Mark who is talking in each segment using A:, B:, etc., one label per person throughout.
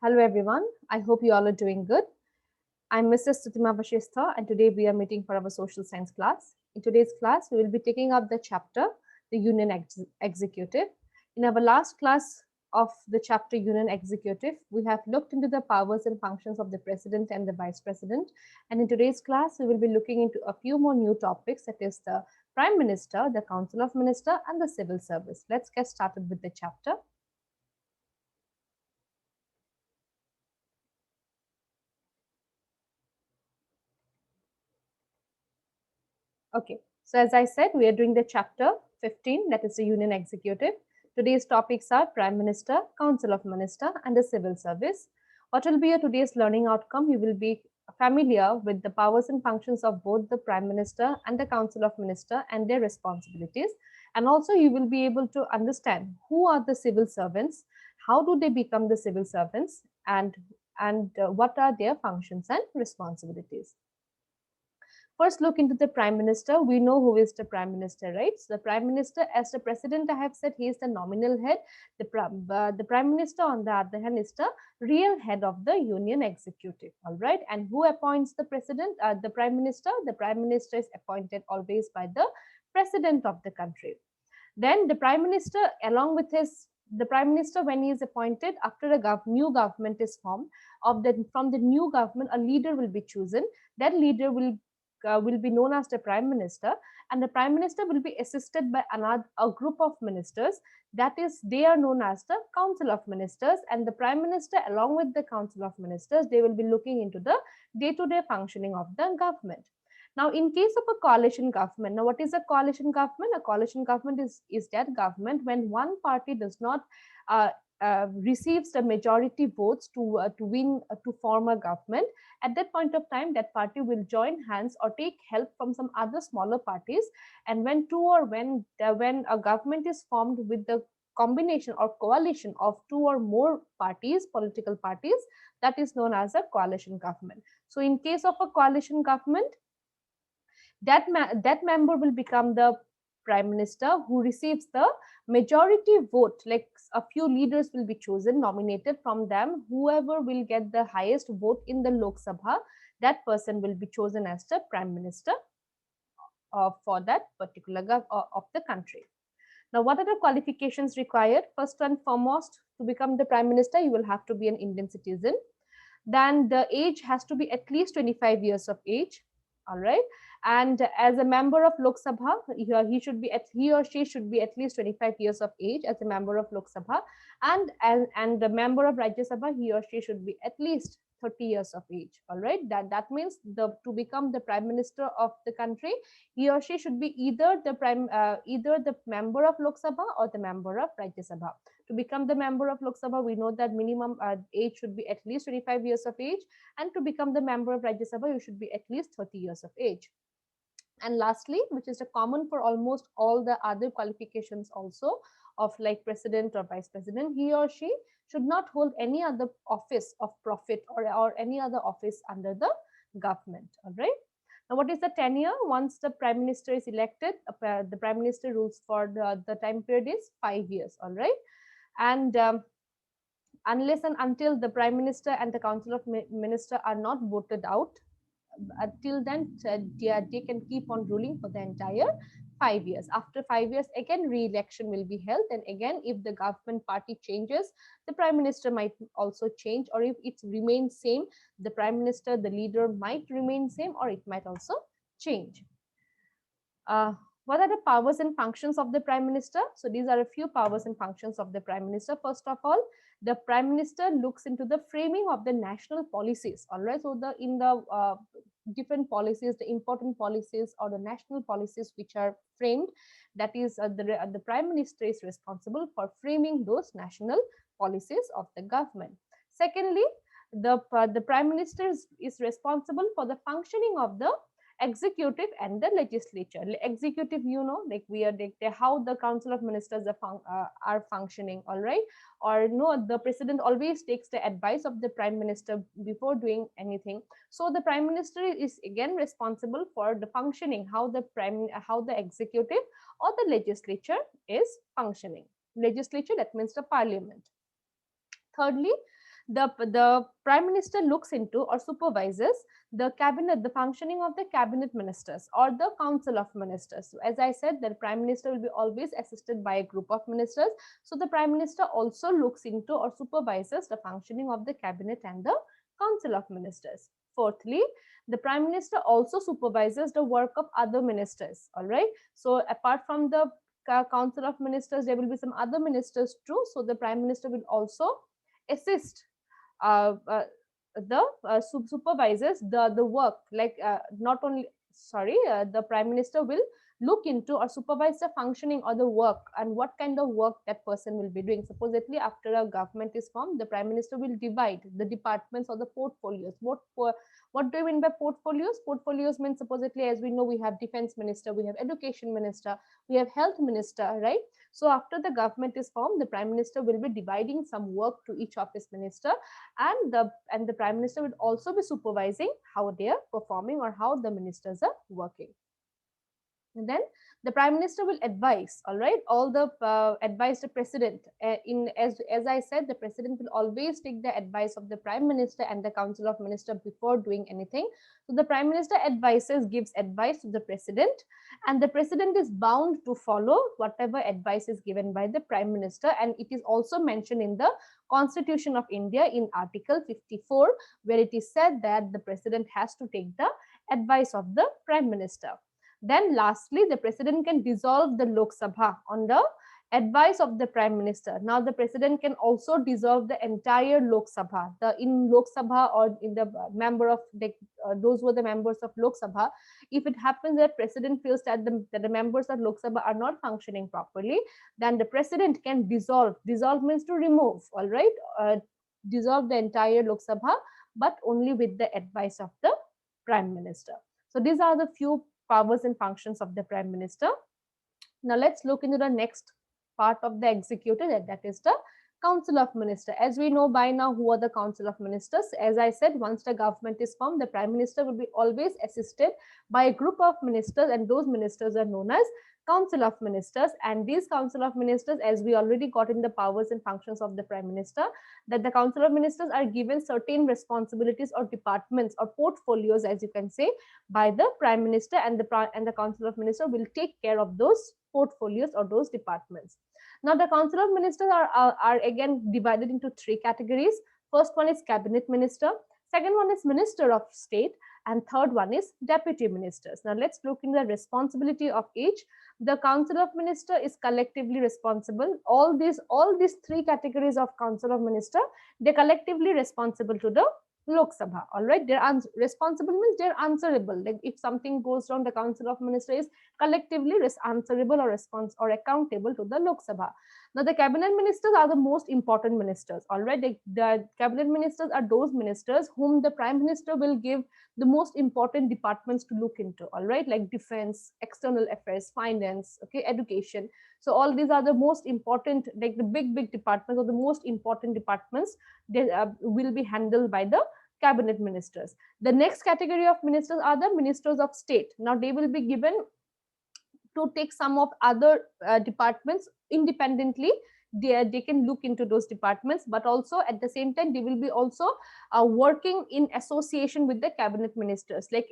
A: Hello everyone, I hope you all are doing good. I'm Mrs. Sutima Vashistha and today we are meeting for our social science class. In today's class, we will be taking up the chapter, the Union Executive. In our last class of the chapter Union Executive, we have looked into the powers and functions of the President and the Vice President. And in today's class, we will be looking into a few more new topics, that is the Prime Minister, the Council of Ministers, and the Civil Service. Let's get started with the chapter. Okay, so as I said, we are doing the chapter 15, that is the Union Executive. Today's topics are Prime Minister, Council of Minister, and the Civil Service. What will be your today's learning outcome? You will be familiar with the powers and functions of both the Prime Minister and the Council of Minister and their responsibilities. And also you will be able to understand who are the civil servants, how do they become the civil servants, and what are their functions and responsibilities. First, look into the Prime Minister. We know who is the Prime Minister, right? So the Prime Minister, as the President, I have said, he is the nominal head. The Prime Minister, on the other hand, is the real head of the Union Executive, all right? And who appoints the President, the Prime Minister? The Prime Minister is appointed always by the President of the country. Then the Prime Minister, along with the Prime Minister, when he is appointed, after a new government is formed, from the new government, a leader will be chosen. That leader will be known as the Prime Minister, and the Prime Minister will be assisted by a group of ministers. That is, they are known as the Council of Ministers, and the Prime Minister, along with the Council of Ministers, they will be looking into the day-to-day functioning of the government. Now, in case of a coalition government, now what is a coalition government? A coalition government is that government when one party does not uh, receives the majority votes to win to form a government. At that point of time, that party will join hands or take help from some other smaller parties. And when a government is formed with the combination or coalition of two or more parties, political parties, that is known as a coalition government. So, in case of a coalition government, that member will become the prime minister who receives the majority vote. Like a few leaders will be chosen, nominated from them. Whoever will get the highest vote in the Lok Sabha, that person will be chosen as the prime minister for that particular of the country. Now, what are the qualifications required? First and foremost, to become the prime minister, you will have to be an Indian citizen. Then the age has to be at least 25 years of age. All right. And as a member of Lok Sabha, he or she should be at least 25 years of age as a member of Lok Sabha, and the member of Rajya Sabha, he or she should be at least 30 years of age. All right. That means to become the prime minister of the country, he or she should be either the member of Lok Sabha or the member of Rajya Sabha. To become the member of Lok Sabha, we know that minimum age should be at least 25 years of age, and to become the member of Rajya Sabha, you should be at least 30 years of age. And lastly, which is common for almost all the other qualifications also of like president or vice president, he or she should not hold any other office of profit or any other office under the government. All right. Now, what is the tenure? Once the prime minister is elected, the prime minister rules for the time period is 5 years. All right. And unless and until the prime minister and the council of minister are not voted out, until then they can keep on ruling for the entire 5 years. After 5 years, again re-election will be held, and again if the government party changes, the prime minister might also change, or if it remains same, the prime minister, the leader might remain same, or it might also change. What are the powers and functions of the prime minister? So these are a few powers and functions of the prime minister. First of all, the prime minister looks into the framing of the national policies. All right. So in the different policies, the important policies or the national policies which are framed, that is the prime minister is responsible for framing those national policies of the government. Secondly, the prime minister is responsible for the functioning of the executive and the legislature. Executive, like we are like how the council of ministers are functioning. All right. Or no, the president always takes the advice of the prime minister before doing anything. So the prime minister is again responsible for the functioning, how the executive or the legislature is functioning. Legislature, that means the parliament. Thirdly, The prime minister looks into or supervises the cabinet, the functioning of the cabinet ministers or the council of ministers. So as I said, the prime minister will be always assisted by a group of ministers. So the prime minister also looks into or supervises the functioning of the cabinet and the council of ministers. Fourthly, the prime minister also supervises the work of other ministers. All right. So apart from the council of ministers, there will be some other ministers too. So the prime minister will also assist uh, uh, the supervisors the work, like not only sorry the prime minister will look into or supervise the functioning or the work and what kind of work that person will be doing. Supposedly after a government is formed, the prime minister will divide the departments or the portfolios. What do you mean by portfolios? Portfolios means, supposedly, as we know, we have defense minister, we have education minister, we have health minister, right? So after the government is formed, the prime minister will be dividing some work to each office minister, and the prime minister will also be supervising how they are performing or how the ministers are working. And then the prime minister will advise, all right, all the advise the president. In as I said, the president will always take the advice of the prime minister and the council of minister before doing anything. So the prime minister advises, gives advice to the president, and the president is bound to follow whatever advice is given by the prime minister. And it is also mentioned in the Constitution of India in Article 54, where it is said that the president has to take the advice of the prime minister. Then lastly, the president can dissolve the Lok Sabha on the advice of the prime minister. Now the president can also dissolve the entire Lok Sabha. The in Lok Sabha or in the member of the, those were the members of Lok Sabha. If it happens that president feels that the members of Lok Sabha are not functioning properly, then the president can dissolve. Dissolve means to remove. All right, dissolve the entire Lok Sabha, but only with the advice of the prime minister. So these are the few powers and functions of the prime minister. Now let's look into the next part of the executive, that is the council of ministers. As we know by now, who are the council of ministers? As I said, once the government is formed, the prime minister will be always assisted by a group of ministers, and those ministers are known as council of ministers. And these council of ministers, as we already got in the powers and functions of the prime minister, that the council of ministers are given certain responsibilities or departments or portfolios, as you can say, by the prime minister, and the council of ministers will take care of those portfolios or those departments. Now the council of ministers are again divided into three categories. First one is cabinet minister, second one is minister of state, and third one is deputy ministers. Now let's look in the responsibility of each. The council of minister is collectively responsible. All these three categories of council of minister, they're collectively responsible to the Lok Sabha. All right, they're responsible means they're answerable. Like if something goes wrong, the council of ministers is collectively answerable or response or accountable to the Lok Sabha. Now the cabinet ministers are the most important ministers. All right, the cabinet ministers are those ministers whom the prime minister will give the most important departments to look into. All right, like defense, external affairs, finance, okay, education. So all these are the most important, like the big departments or the most important departments. They will be handled by the cabinet ministers. The next category of ministers are the ministers of state. Now they will be given to take some of other departments independently. They can look into those departments, but also at the same time they will be also working in association with the cabinet ministers, like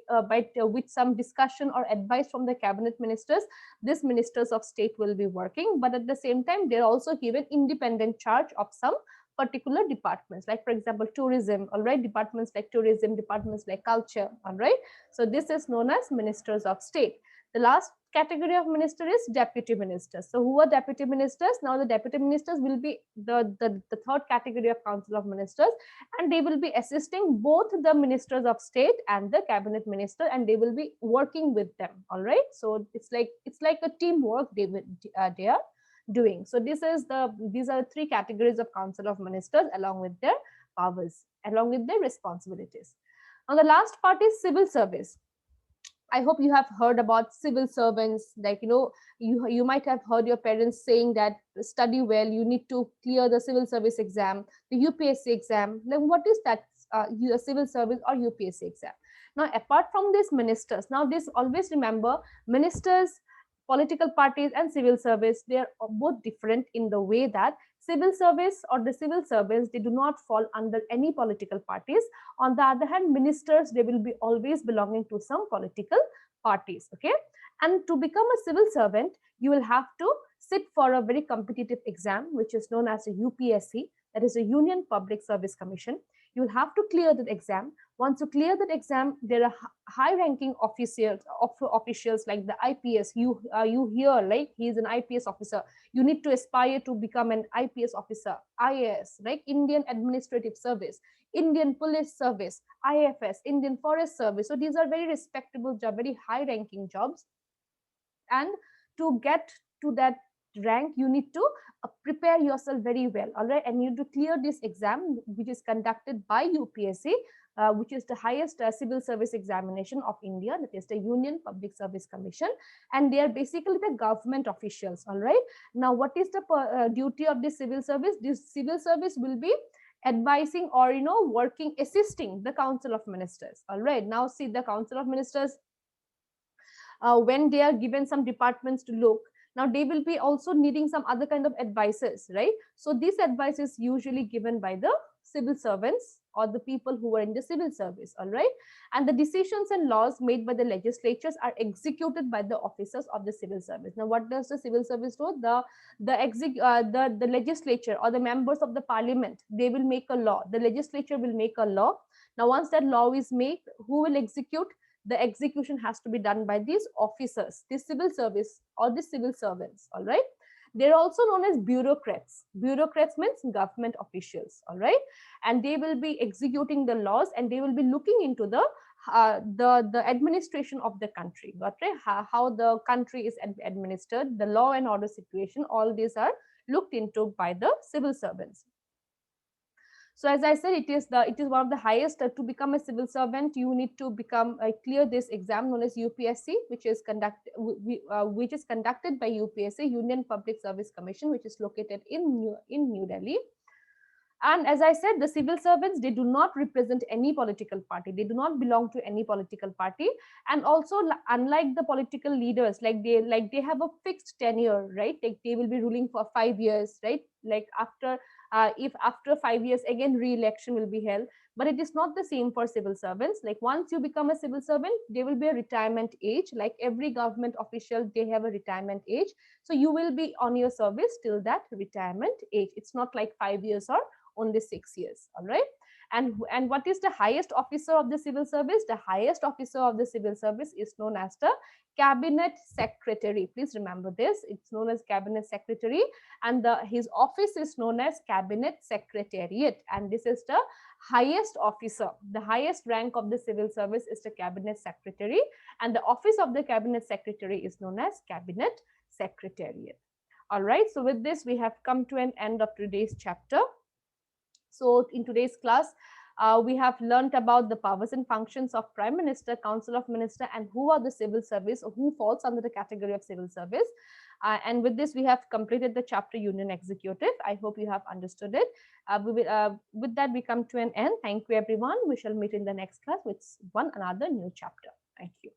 A: with some discussion or advice from the cabinet ministers. These ministers of state will be working, but at the same time they're also given independent charge of some particular departments, like for example tourism. All right, departments like tourism, departments like culture. All right, so this is known as ministers of state. The last category of minister is deputy ministers. So who are deputy ministers? Now the deputy ministers will be the third category of council of ministers, and they will be assisting both the ministers of state and the cabinet minister, and they will be working with them. All right, so it's like a teamwork they are doing. So these are three categories of council of ministers, along with their powers, along with their responsibilities. Now the last part is civil service. I hope you have heard about civil servants. Like, you might have heard your parents saying that study well, you need to clear the civil service exam, the UPSC exam. Like, what is that? Civil service or UPSC exam. Now, apart from these ministers, now this always remember, ministers political parties and civil service, they are both different in the way that civil service or the civil servants, they do not fall under any political parties. On the other hand, ministers, they will be always belonging to some political parties. Okay. And to become a civil servant, you will have to sit for a very competitive exam, which is known as a UPSC, that is a Union Public Service Commission. You will have to clear that exam. Once you clear that exam, there are high ranking officials like the IPS. You hear like he is an IPS officer. You need to aspire to become an IPS officer, IAS, like Indian Administrative Service, Indian Police Service, IFS, Indian Forest Service. So these are very respectable job, very high ranking jobs. And to get to that rank, you need to prepare yourself very well. All right. And you need to clear this exam, which is conducted by UPSC, which is the highest civil service examination of India, that is the Union Public Service Commission. And they are basically the government officials. All right. Now, what is the duty of this civil service? This civil service will be advising or working, assisting the Council of Ministers. All right. Now, see, the Council of Ministers, when they are given some departments to look, now they will be also needing some other kind of advices, right? So this advice is usually given by the civil servants or the people who are in the civil service. All right. And the decisions and laws made by the legislatures are executed by the officers of the civil service. Now, what does the civil service do? The legislature or the members of the parliament, they will make a law. The legislature will make a law. Now, once that law is made, who will execute? The execution has to be done by these officers, the civil service or the civil servants. All right. They're also known as bureaucrats. Bureaucrats means government officials. All right. And they will be executing the laws, and they will be looking into the administration of the country. Got right? How the country is administered, the law and order situation, all these are looked into by the civil servants. So as I said, it is one of the highest. To become a civil servant, you need to clear this exam known as UPSC, which is conducted by UPSC, Union Public Service Commission, which is located in New Delhi. And as I said, the civil servants, they do not represent any political party. They do not belong to any political party. And also, unlike the political leaders, they have a fixed tenure, right? Like they will be ruling for 5 years, right? Like if after 5 years again re-election will be held. But it is not the same for civil servants. Like once you become a civil servant, there will be a retirement age. Like every government official, they have a retirement age. So you will be on your service till that retirement age. It's not like 5 years or only 6 years. All right. And what is the highest officer of the civil service? The highest officer of the civil service is known as the cabinet secretary. Please remember this. It's known as cabinet secretary, and his office is known as cabinet secretariat. And this is the highest officer. The highest rank of the civil service is the cabinet secretary, and the office of the cabinet secretary is known as cabinet secretariat. All right. So with this, we have come to an end of today's chapter. So in today's class, we have learned about the powers and functions of Prime Minister, Council of Minister, and who are the civil service, or who falls under the category of civil service. And with this, we have completed the chapter Union Executive. I hope you have understood it. With that, we come to an end. Thank you, everyone. We shall meet in the next class with another new chapter. Thank you.